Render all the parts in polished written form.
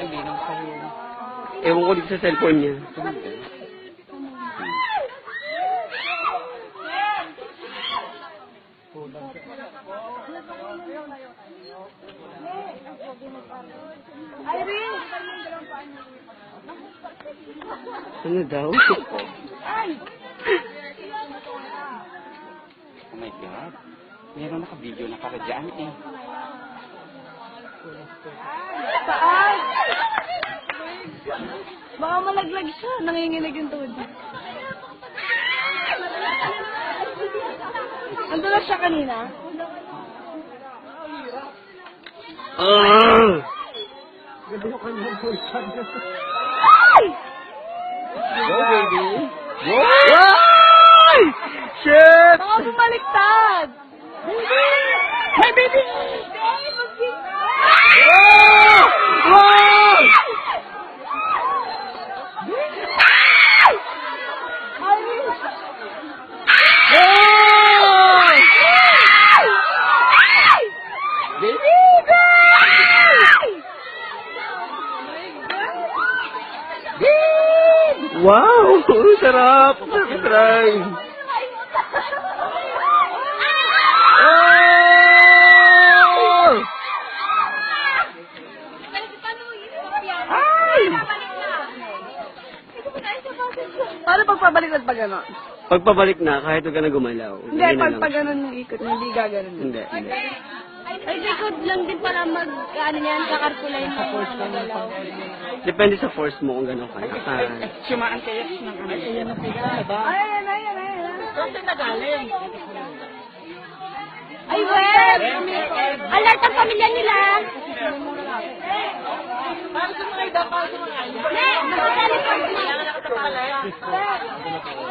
Hindi nang sa'yo. Ewan ko dito sa cellphone niya. Irene! Ano daw? Oh my God. Meron naka-video na para dyan eh. Saan? Baka malaglag siya. Nanginginig yung tuhod niya. Ando na siya kanina? Ay! Go, baby! Go! Ay! Shit! Baka bumaliktad! Baby! My baby! Oh! Oh! Wow! Sarap! Try! Oh! Ay! Paano pagpabalik at pag gano'n? Pagpabalik na, kahit huwag ka na gumalaw. Hindi, pag gano'n yung ikot, hindi gaganon. Hindi. Ay, likod lang din para ano yan, kakarkulay mo. Depende sa force mo kung gano'n kaya. Sumaan kayo ng ano. Ayan na diba? Ayan. Kasi nagaling. Ay, well! Alert ang pamilya nila! Para sa mga dapat sa mga ayan.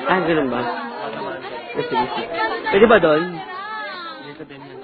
Ah, ganun ba? Sige. Pwede ba doon? Dito din yun.